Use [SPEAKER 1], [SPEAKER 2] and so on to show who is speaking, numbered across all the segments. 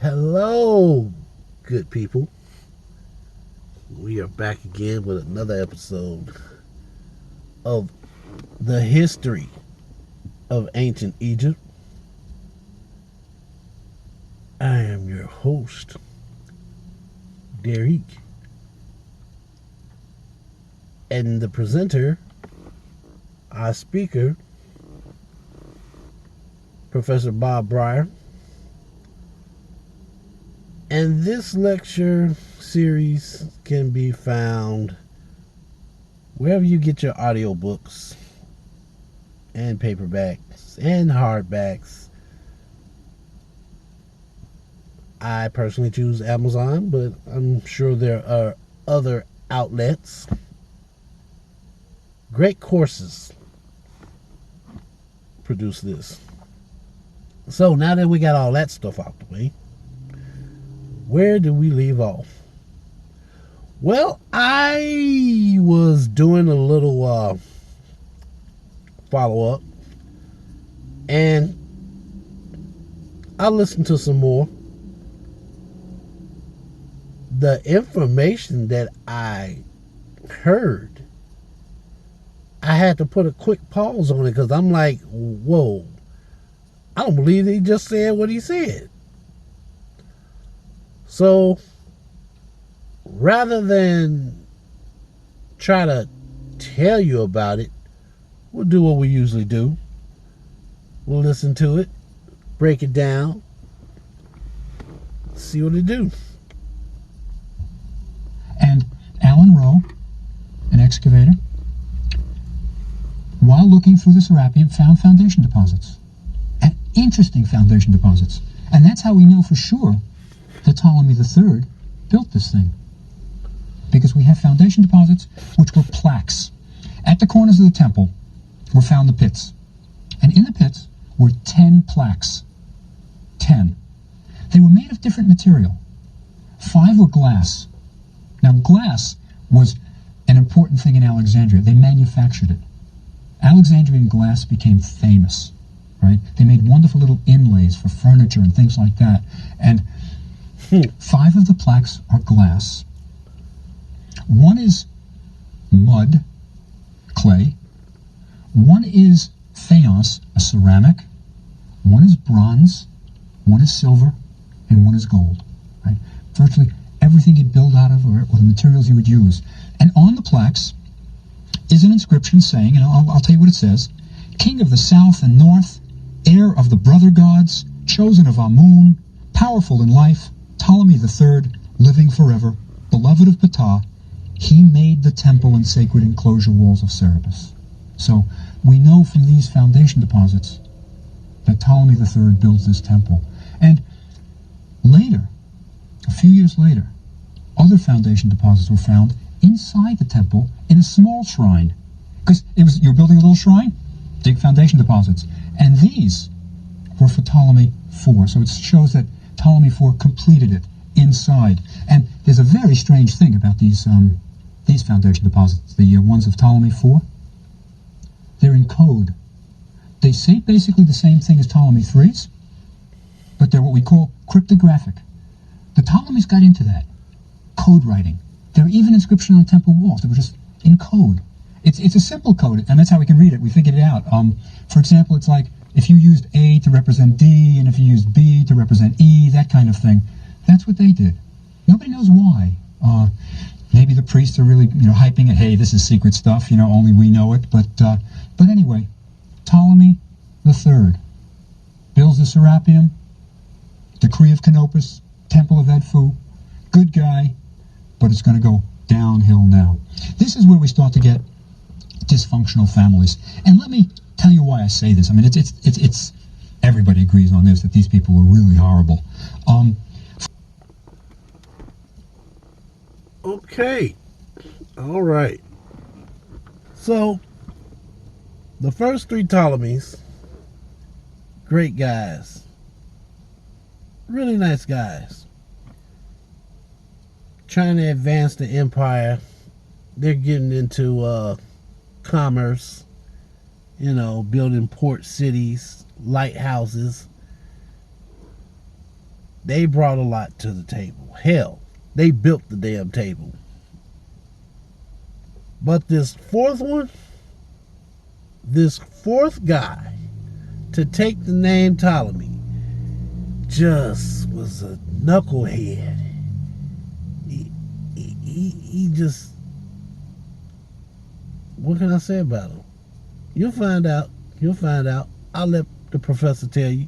[SPEAKER 1] Hello, good people. We are back again with another episode of the history of ancient Egypt. I am your host, Derek, and the presenter, our speaker, Professor Bob Breyer. And this lecture series can be found wherever you get your audiobooks and paperbacks and hardbacks. I personally choose Amazon, but I'm sure there are other outlets. Great courses produce this. So now that we got all that stuff out the way, where did we leave off? Well, I was doing a little follow-up, and I listened to some more. The information that I heard, I had to put a quick pause on it because I'm like, whoa, I don't believe he just said what he said. So, rather than try to tell you about it, we'll do what we usually do. We'll listen to it, break it down, see what it do.
[SPEAKER 2] And Alan Rowe, an excavator, while looking through the Serapeum, found foundation deposits. And interesting foundation deposits. And that's how we know for sure that Ptolemy III built this thing. Because we have foundation deposits which were plaques. At the corners of the temple were found the pits. And in the pits were 10 plaques. 10. They were made of different material. 5 were glass. Now, glass was an important thing in Alexandria. They manufactured it. Alexandrian glass became famous, right? They made wonderful little inlays for furniture and things like that. And 5 of the plaques are glass. 1 is mud, clay. 1 is faience, a ceramic. 1 is bronze. 1 is silver. And 1 is gold, right? Virtually everything you'd build out of or the materials you would use. And on the plaques is an inscription saying, and I'll tell you what it says, King of the South and North, heir of the brother gods, chosen of Amun, powerful in life, Ptolemy III, living forever, beloved of Ptah, he made the temple and sacred enclosure walls of Serapis. So we know from these foundation deposits that Ptolemy III builds this temple. And later, a few years later, other foundation deposits were found inside the temple in a small shrine. Because you're building a little shrine, dig foundation deposits. And these were for Ptolemy IV. So it shows that Ptolemy IV completed it inside. And there's a very strange thing about these foundation deposits, the ones of Ptolemy IV. They're in code. They say basically the same thing as Ptolemy III's, but they're what we call cryptographic. The Ptolemies got into that. Code writing. There are even inscriptions on temple walls that were just in code. It's a simple code, and that's how we can read it. We figured it out. For example, it's like if you used A to represent D, and if you used B to represent E, that kind of thing. That's what they did. Nobody knows why. Maybe the priests are really, hyping it. Hey, this is secret stuff. Only we know it. But anyway, Ptolemy III builds the Serapeum, Decree of Canopus, Temple of Edfu. Good guy, but it's going to go downhill now. This is where we start to get dysfunctional families. And let me tell you why I say this. I mean, it's everybody agrees on this, that these people were really horrible.
[SPEAKER 1] Okay. All right. So, the first 3 Ptolemies, great guys. Really nice guys. Trying to advance the empire. They're getting into commerce, building port cities, lighthouses. they brought a lot to the table. Hell, they built the damn table. But this fourth guy to take the name Ptolemy just was a knucklehead. He just, what can I say about him? You'll find out. I'll let the professor tell you.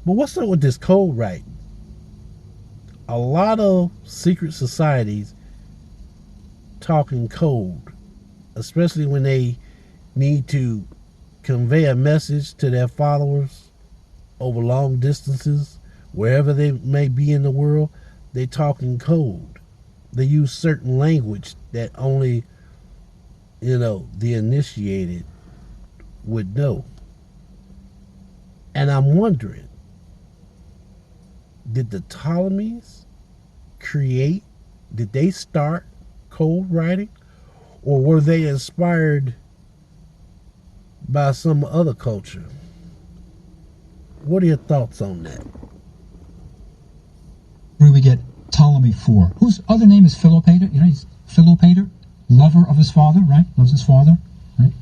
[SPEAKER 1] But what's up with this code writing? A lot of secret societies talking code, especially when they need to convey a message to their followers over long distances, wherever they may be in the world. They talk in code. They use certain language that only, the initiated would know. And I'm wondering, did the Ptolemies did they start code writing? Or were they inspired by some other culture? What are your thoughts on that?
[SPEAKER 2] Where we get Ptolemy IV, whose other name is Philopator. He's Philopator, lover of his father, right? Loves his father, right?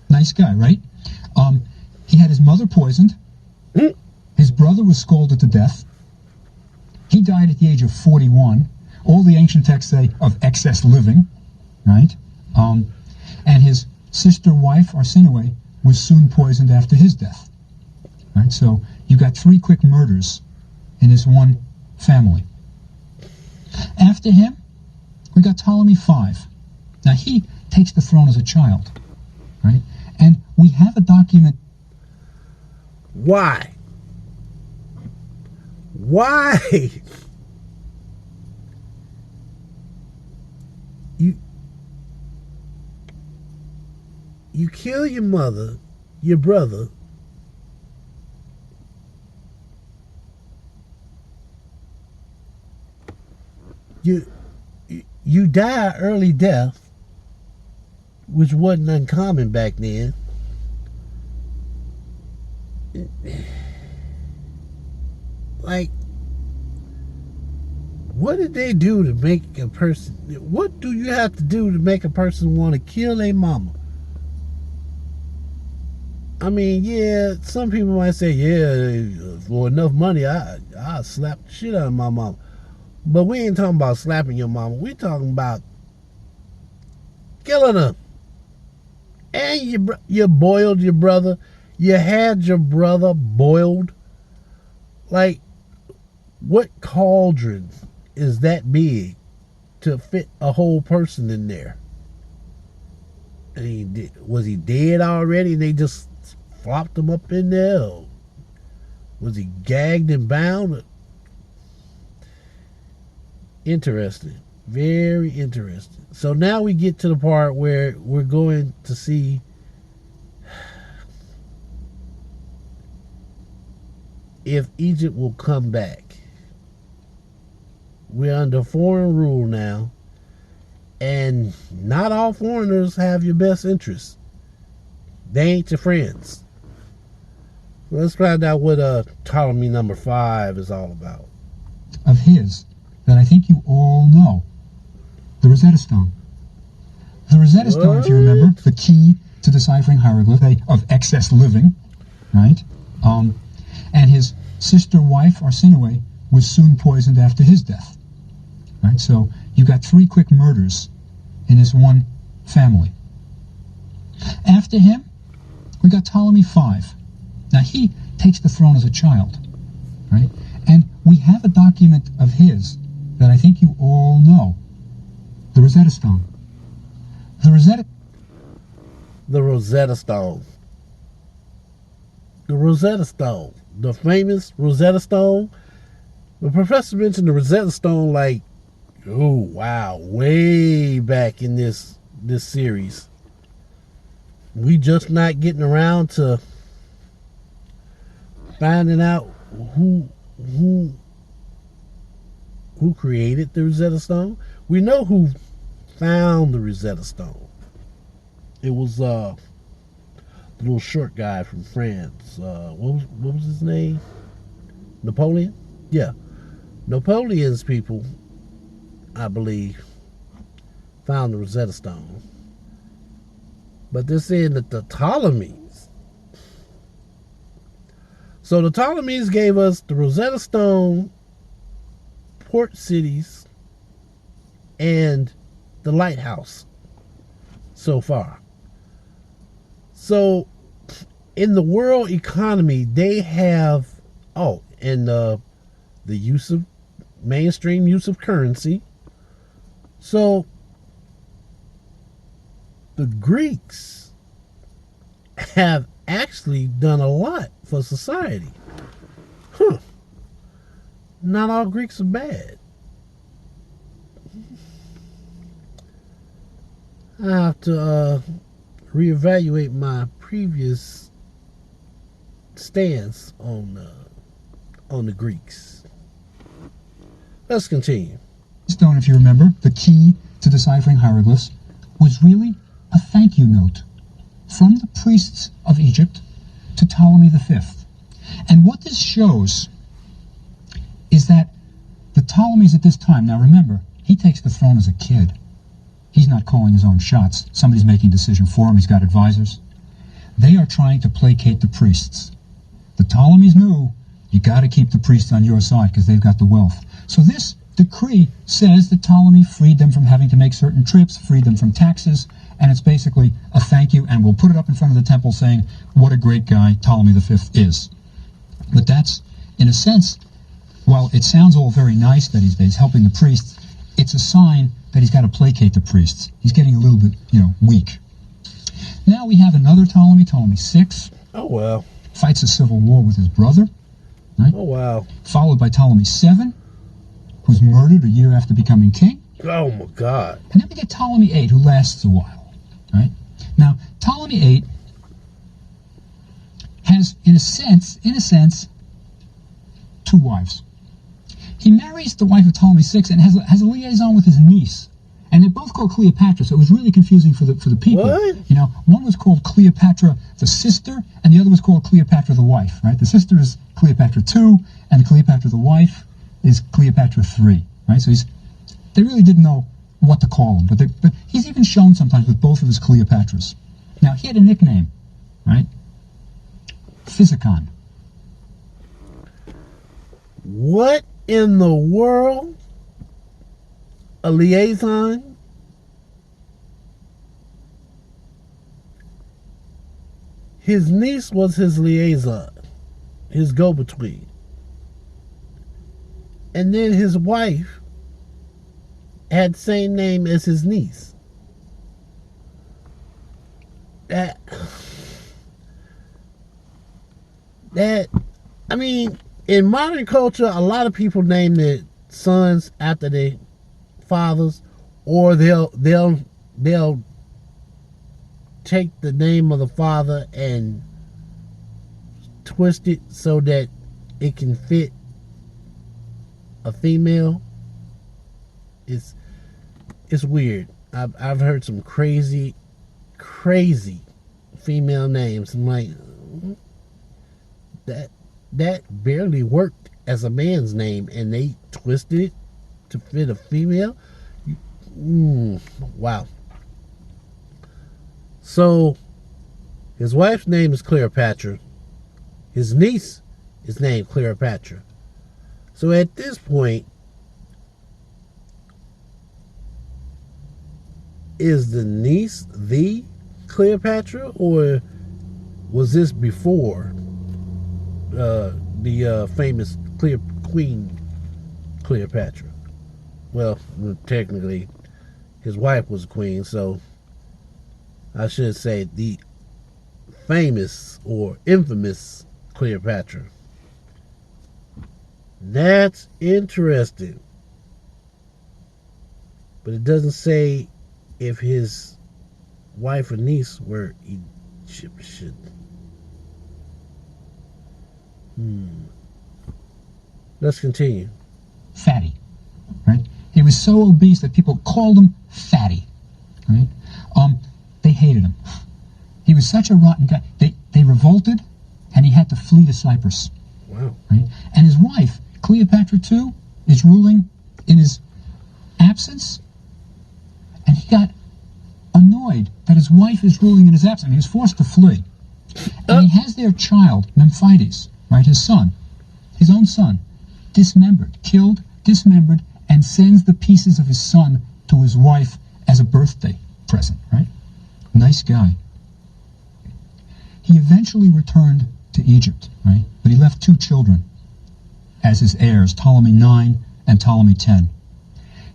[SPEAKER 2] Nice guy, right? He had his mother poisoned. His brother was scalded to death. He died at the age of 41. All the ancient texts say of excess living, right? And his sister wife, Arsinoe, was soon poisoned after his death, right? So you got 3 quick murders in this one family. After him, we got Ptolemy V. Now he takes the throne as a child, right? And we have a document.
[SPEAKER 1] Why? You kill your mother, your brother, you die early death, which wasn't uncommon back then. Like, what did they do to make a person? What do you have to do to make a person want to kill their mama? I mean, yeah, some people might say, yeah, for enough money, I'll slap the shit out of my mama. But we ain't talking about slapping your mama. We talking about killing her. And you boiled your brother. You had your brother boiled. Like, what cauldron is that big to fit a whole person in there? I mean, was he dead already and they just flopped him up in there? Or was he gagged and bound? Interesting. Very interesting. So now we get to the part where we're going to see if Egypt will come back. We're under foreign rule now, and not all foreigners have your best interests. They ain't your friends. Let's find out what Ptolemy number 5 is all about.
[SPEAKER 2] Of his that I think you all know, the Rosetta Stone. The Rosetta Stone, if you remember, the key to deciphering hieroglyphs of excess living, right? And his sister wife, Arsinoe, was soon poisoned after his death, right? So you got 3 quick murders in this one family. After him, we got Ptolemy V. Now he takes the throne as a child, right? And we have a document of his that I think you all know, the Rosetta Stone. The Rosetta
[SPEAKER 1] Stone. The Rosetta Stone. The famous Rosetta Stone. The professor mentioned the Rosetta Stone like, oh wow, way back in this series. We just not getting around to finding out who created the Rosetta Stone. We know who found the Rosetta Stone. It was the little short guy from France. What was his name? Napoleon? Yeah. Napoleon's people, I believe, found the Rosetta Stone. But they're saying that the Ptolemies. So the Ptolemies gave us the Rosetta Stone, port cities, and the lighthouse so far. So in the world economy, they have, and the use of mainstream use of currency. So the Greeks have actually done a lot for society. Not all Greeks are bad. I have to reevaluate my previous stance on the Greeks. Let's continue.
[SPEAKER 2] Stone, if you remember, the key to deciphering hieroglyphs was really a thank you note from the priests of Egypt to Ptolemy V. And what this shows is that the Ptolemies at this time, now remember, he takes the throne as a kid. He's not calling his own shots. Somebody's making a decision for him. He's got advisors. They are trying to placate the priests. The Ptolemies knew you got to keep the priests on your side because they've got the wealth. So this decree says that Ptolemy freed them from having to make certain trips, freed them from taxes, and it's basically a thank you, and we'll put it up in front of the temple saying what a great guy Ptolemy V is. But that's, in a sense, while it sounds all very nice that he's helping the priests, it's a sign that he's got to placate the priests. He's getting a little bit, weak. Now we have another Ptolemy, Ptolemy VI.
[SPEAKER 1] Oh, wow.
[SPEAKER 2] Fights a civil war with his brother. Right?
[SPEAKER 1] Oh, wow.
[SPEAKER 2] Followed by Ptolemy VII, who's murdered a year after becoming king.
[SPEAKER 1] Oh, my God.
[SPEAKER 2] And then we get Ptolemy VIII, who lasts a while. Right? Now, Ptolemy VIII has, in a sense, two wives. He marries the wife of Ptolemy VI and has a liaison with his niece. And they're both called Cleopatra, so it was really confusing for the people.
[SPEAKER 1] What?
[SPEAKER 2] One was called Cleopatra the sister, and the other was called Cleopatra the wife, right? The sister is Cleopatra II, and Cleopatra the wife is Cleopatra III, right? So they really didn't know what to call him, but he's even shown sometimes with both of his Cleopatras. Now, he had a nickname, right? Physicon.
[SPEAKER 1] What in the world? A liaison? His niece was his liaison, his go-between. And then his wife had the same name as his niece. That, I mean, in modern culture, a lot of people name their sons after their fathers, or they'll take the name of the father and twist it so that it can fit a female. It's weird. I've heard some crazy female names. I'm like, that barely worked as a man's name, and they twisted it to fit a female. Wow. So his wife's name is Cleopatra. His niece is named Cleopatra. So at this point, is the niece the Cleopatra, or was this before the famous Queen Cleopatra? Well, technically, his wife was a queen, so I should say the famous or infamous Cleopatra. That's interesting. But it doesn't say if his wife or niece were Egyptian. Let's continue.
[SPEAKER 2] Fatty, right? He was so obese that people called him Fatty, right? They hated him. He was such a rotten guy. They revolted, and he had to flee to Cyprus.
[SPEAKER 1] Wow.
[SPEAKER 2] Right? And his wife, Cleopatra II, is ruling in his absence, and he got annoyed that his wife is ruling in his absence. He was forced to flee. And he has their child, Memphites, right, his son, his own son, dismembered, killed, dismembered, and sends the pieces of his son to his wife as a birthday present, right? Nice guy. He eventually returned to Egypt, right? But he left 2 children as his heirs, Ptolemy 9 and Ptolemy 10.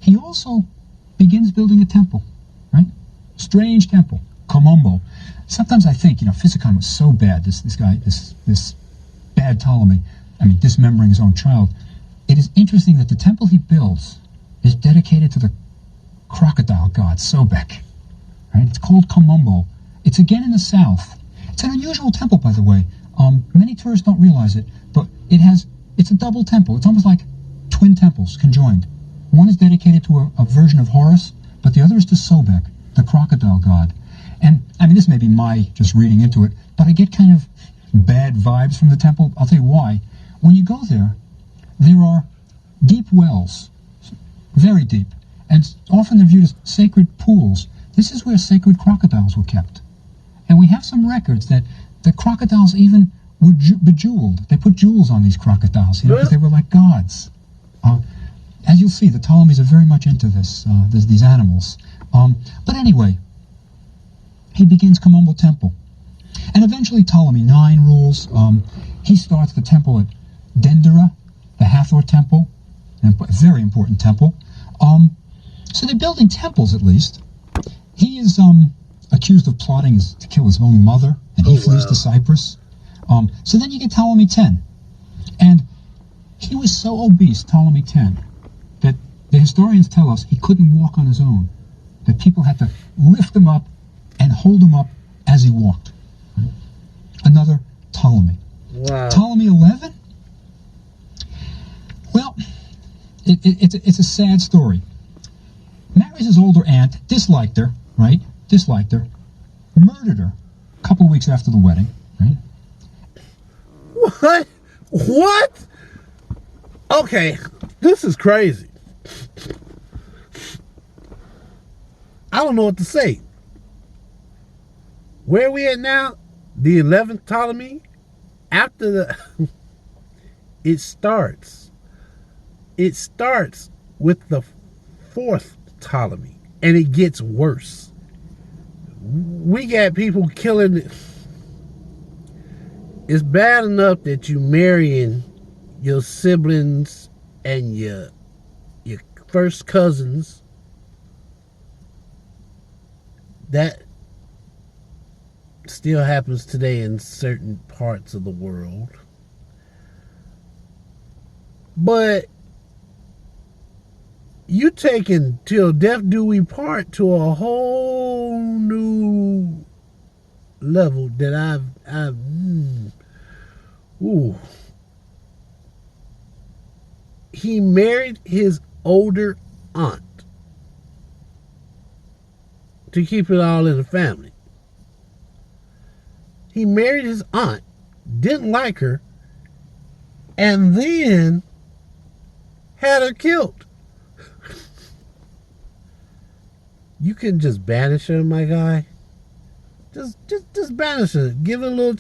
[SPEAKER 2] He also begins building a temple, right? Strange temple, Komombo. Sometimes I think, Physicon was so bad, this guy, this bad Ptolemy, dismembering his own child. It is interesting that the temple he builds is dedicated to the crocodile god, Sobek. Right? It's called Komombo. It's again in the south. It's an unusual temple, by the way. Many tourists don't realize it, but it's a double temple. It's almost like twin temples conjoined. One is dedicated to a version of Horus, but the other is to Sobek, the crocodile god. And, this may be my just reading into it, but I get kind of bad vibes from the temple. I'll tell you why. When you go there, there are deep wells, very deep, and often they're viewed as sacred pools. This is where sacred crocodiles were kept. And we have some records that the crocodiles even were bejeweled. They put jewels on these crocodiles, because they were like gods. As you'll see, the Ptolemies are very much into these animals. But anyway, he begins Komombo Temple. And eventually Ptolemy 9 rules. He starts the temple at Dendera, the Hathor Temple, a very important temple. So they're building temples, at least. He is accused of plotting to kill his own mother, and he flees to Cyprus. So then you get Ptolemy 10. And he was so obese, Ptolemy 10, that the historians tell us he couldn't walk on his own, that people had to lift him up and hold him up as he walked. Right? Another Ptolemy.
[SPEAKER 1] Wow.
[SPEAKER 2] Ptolemy 11? Well, it's a sad story. Marries his older aunt, disliked her, right? Disliked her. Murdered her a couple weeks after the wedding, right?
[SPEAKER 1] What? What? Okay, this is crazy. I don't know what to say. Where are we at now? The 11th Ptolemy? After the... It starts with the 4th Ptolemy, and it gets worse. We got people killing... It's bad enough that you marrying your siblings and your first cousins. That still happens today in certain parts of the world. But you taking till death do we part to a whole new level that I've He married his older aunt to keep it all in the family. He married his aunt, didn't like her, and then had her killed. You can just banish her, my guy. Just banish her. Give her a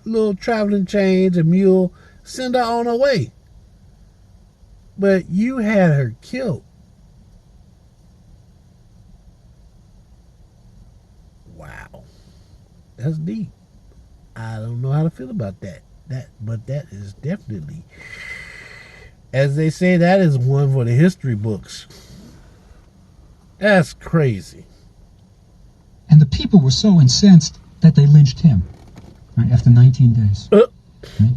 [SPEAKER 1] little traveling change, a mule, send her on her way. But you had her killed. Wow. That's deep. I don't know how to feel about that. But that is definitely, as they say, that is one for the history books. That's crazy.
[SPEAKER 2] And the people were so incensed that they lynched him, right, after 19 days. Right?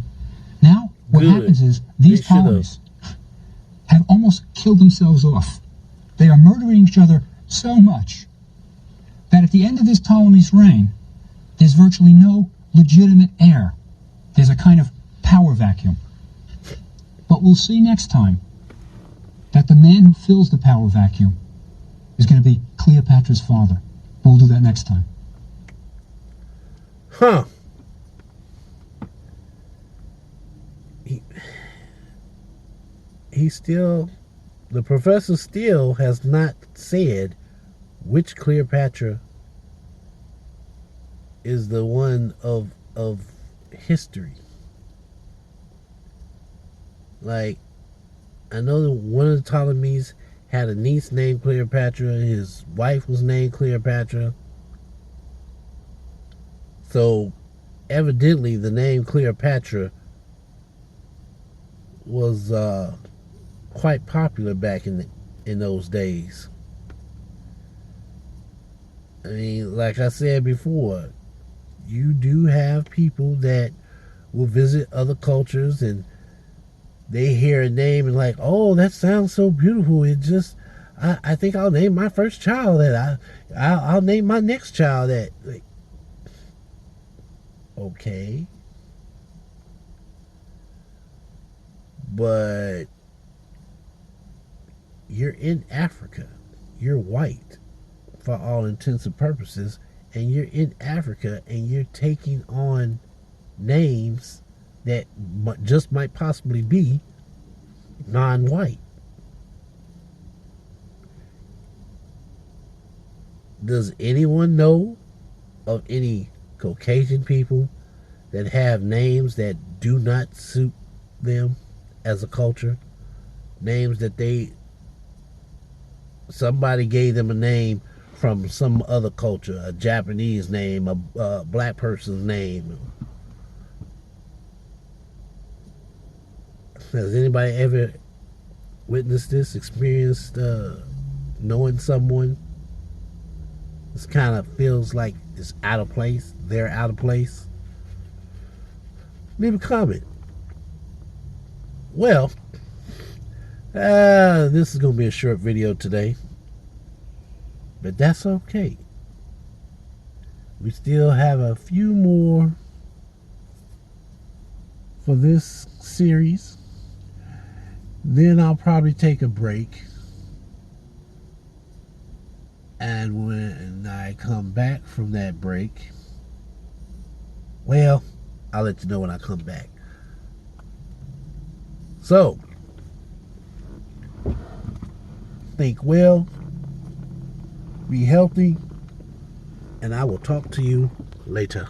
[SPEAKER 2] Now, what happens is these Ptolemies have almost killed themselves off. They are murdering each other so much that at the end of this Ptolemy's reign, there's virtually no legitimate heir. There's a kind of power vacuum. But we'll see next time that the man who fills the power vacuum is going to be Cleopatra's father. We'll do that next time.
[SPEAKER 1] Huh. the professor still has not said which Cleopatra is the one of history. Like, I know that one of the Ptolemies had a niece named Cleopatra. His wife was named Cleopatra. So, evidently, the name Cleopatra was quite popular back in those days. I mean, like I said before, you do have people that will visit other cultures and they hear a name and like, oh, that sounds so beautiful. It just, I think I'll name my first child that. I'll name my next child that. Like, okay. But you're in Africa. You're white for all intents and purposes. And you're in Africa and you're taking on names that just might possibly be non-white. Does anyone know of any Caucasian people that have names that do not suit them as a culture? Names that somebody gave them a name from some other culture, a Japanese name, a black person's name. Has anybody ever witnessed this, experienced knowing someone? This kind of feels like it's out of place. They're out of place. Leave a comment. Well, this is going to be a short video today. But that's okay. We still have a few more for this series. Then I'll probably take a break. And when I come back from that break, well, I'll let you know when I come back. So, think well, be healthy, and I will talk to you later.